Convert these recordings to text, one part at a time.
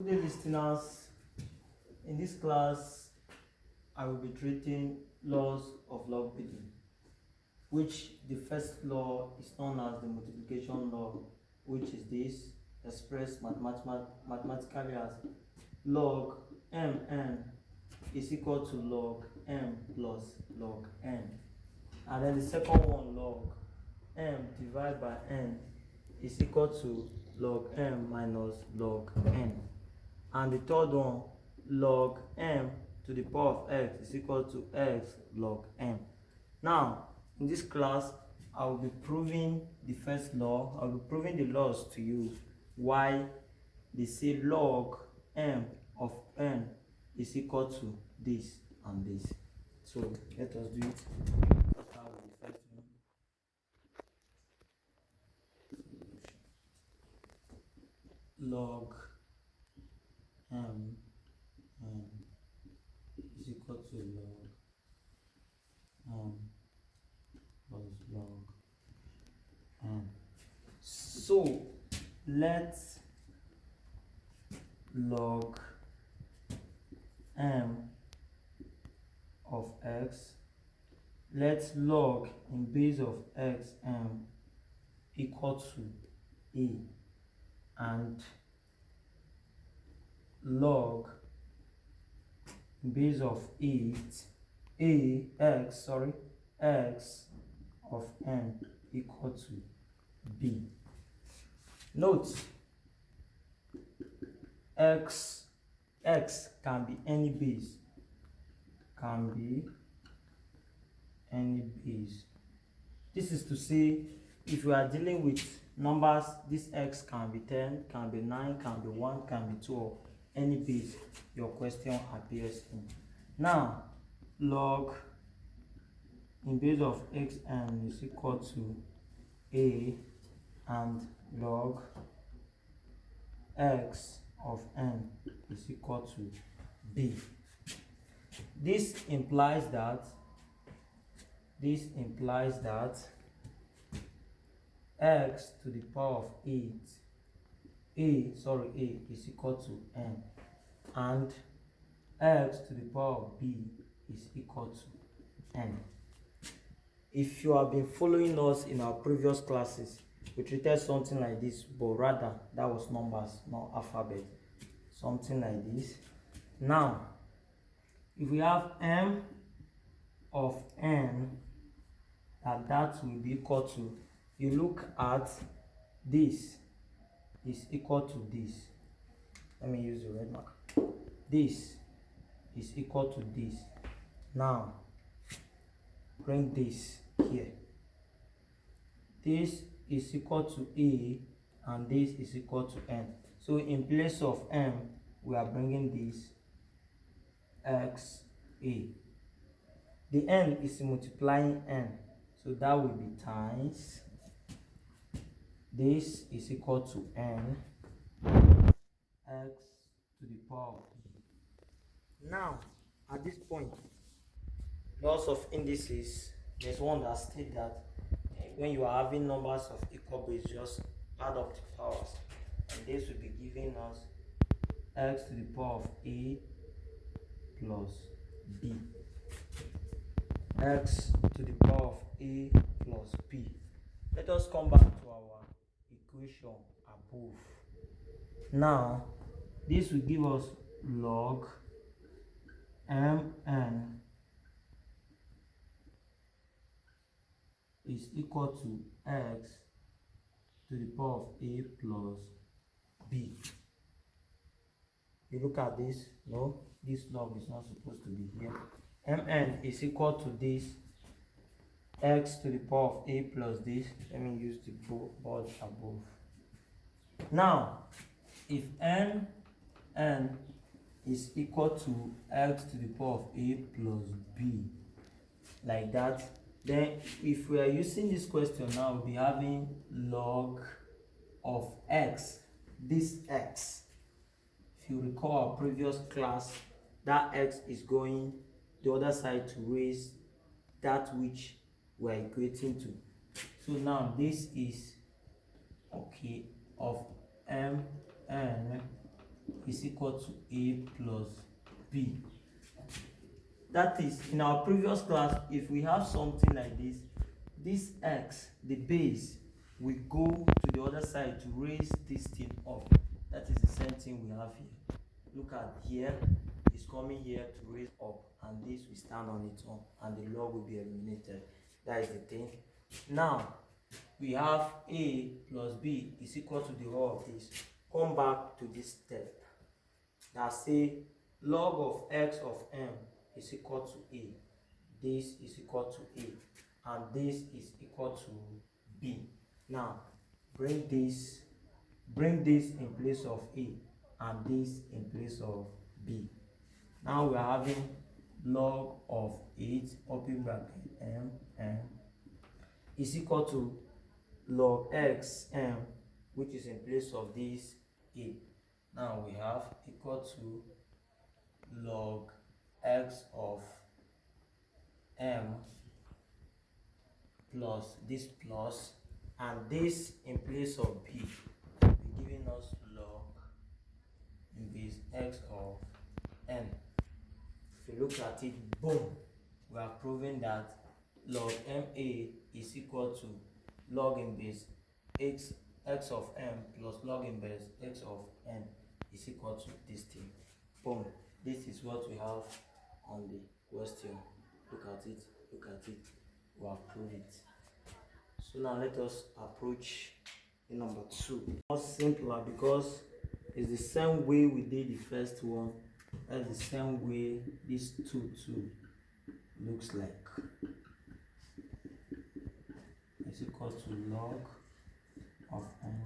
Good day, listeners. In this class, I will be treating laws of logarithm, which the first law is known as the multiplication law, which is this expressed mathematically as log mn is equal to log m plus log n. And then the second one, log m divided by n is equal to log m minus log n. And the third one, log m to the power of x is equal to x log m. Now, in this class, I will be proving the first law. I will be proving the laws to you why they say log m of n is equal to this and this. So let us do it. Let's start with the first one. Log m is equal to log plus log n. So let's log m of x, let's log in base of x m equal to a, and log in base of x of n equal to b. Note, x can be any base, This is to say, if you are dealing with numbers, this x can be 10, can be 9, can be 1, can be 2, or any base your question appears in. Now, log in base of xn is equal to a, and log x of n is equal to b. This implies that x to the power of a is equal to n, and x to the power of b is equal to n. If you have been following us in our previous classes, we treated something like this, but rather that was numbers, not alphabet. Something like this. Now, if we have m of n, that will be equal to, you look at this is equal to this. Let me use the red marker. This is equal to this. Now, bring this here. This is equal to a, and this is equal to n. So in place of m, we are bringing this x a. The n is multiplying n, so that will be times this is equal to n x to the power of e. Now, at this point, laws of indices, there's one that states that when you are having numbers of equal base, just add up the powers, and this will be giving us x to the power of a plus b, x to the power of a plus b. Let us come back to our equation above. Now, this will give us log mn is equal to x to the power of a plus b. You look at this, no, this log is not supposed to be here. Mn is equal to this x to the power of a plus this. Let me use the board above. Now, if n is equal to x to the power of a plus b, like that, then if we are using this question now, we'll be having log of x, this x. If you recall our previous class, that x is going the other side to raise that which we are equating to. So now this is okay of mn is equal to a plus b. That is, in our previous class, if we have something like this x, the base, we go to the other side to raise this thing up. That is the same thing we have here. Look at here, it's coming here to raise up, and this will stand on its own, and the log will be eliminated. That is the thing. Now, we have a plus b is equal to the whole of this. Come back to this step that say log of x of m is equal to a. This is equal to a, and this is equal to b. Now, bring this in place of a, and this in place of b. Now we are having log of 8 open bracket m is equal to log x m, which is in place of this a. Now we have equal to log x of m plus this plus, and this in place of b will be giving us log in base x of n. If you look at it, boom, we are proving that log ma is equal to log in base x of m plus log in base x of n is equal to this thing. Boom. This is what we have on the question. Look at it, look at it. We have proved it. So now let us approach the number 2. More simpler because it's the same way we did the first one. That's the same way this 2 looks like. It's equal to log of n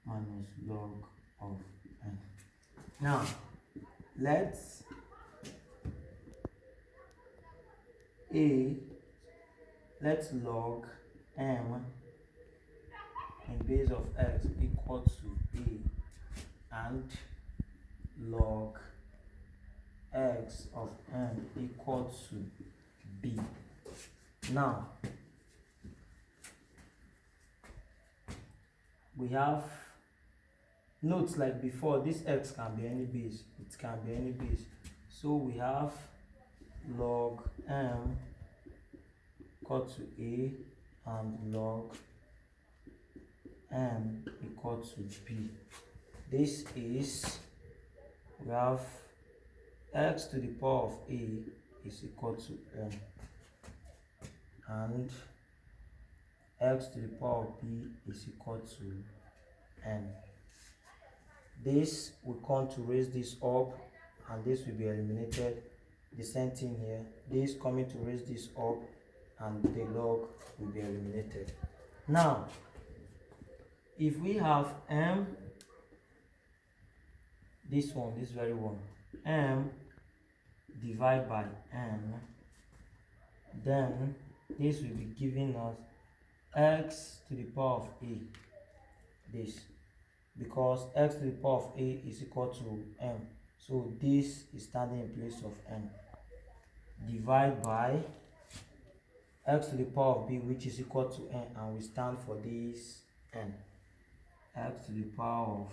minus log of n. Now, let's log m in base of x equal to a, and log x of n equal to b. Now, we have notes like before. This x can be any base, it can be any base. So we have log m equal to a and log m equal to b. This is, we have x to the power of a is equal to m, and x to the power of b is equal to n. This will come to raise this up, and this will be eliminated. The same thing here, this coming to raise this up, and the log will be eliminated. Now, if we have m, this very one, m divided by n, then this will be giving us x to the power of a, this, because x to the power of a is equal to m, so this is standing in place of n, divide by x to the power of b, which is equal to n, and we stand for this n, x to the power of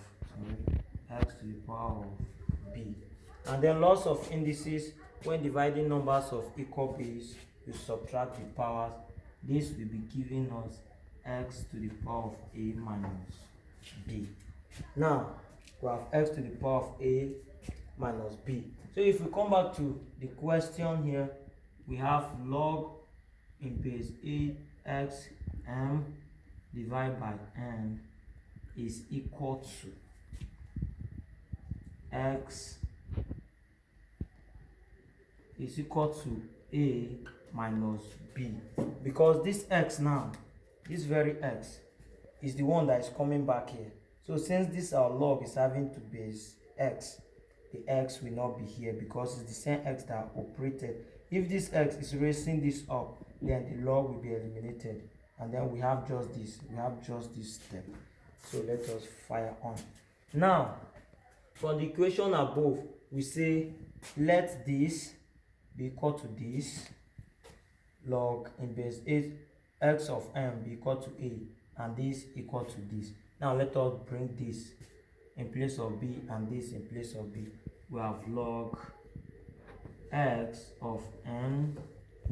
x to the power of b. And then lots of indices, when dividing numbers of equal base, you subtract the powers. This will be giving us x to the power of a minus b. Now we have x to the power of a minus b. So if we come back to the question here, we have log in base 8x m divided by n is equal to x is equal to a minus b, because this x now, this very x is the one that is coming back here. So since this our log is having to base x, the x will not be here because it's the same x that operated. If this x is raising this up, then the log will be eliminated, and then we have just this step. So let us fire on. Now, from the equation above, we say let this be equal to this, log in base 8 x of m be equal to a, and this equal to this. Now let us bring this in place of b and this in place of b, we have log x of n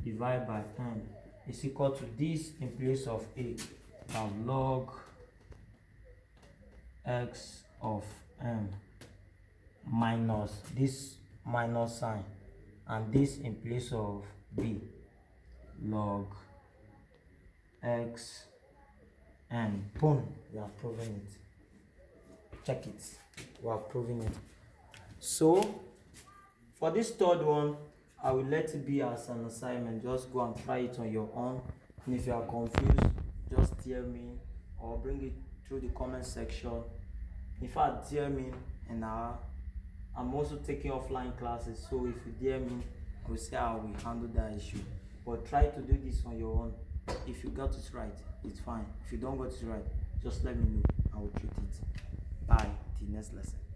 divided by n is equal to this in place of a. We have log x of n minus this minus sign and this in place of b, log x n. Boom, we have proven it. Check it, we have proven it. So for this third one, I will let it be as an assignment. Just go and try it on your own, and if you are confused, just tell me or bring it through the comment section. In fact, tell me, and I'm also taking offline classes, so if you dare me, I will see how we handle that issue. But try to do this on your own. If you got it right, it's fine. If you don't got it right, just let me know. I will treat it. Bye. Till next lesson.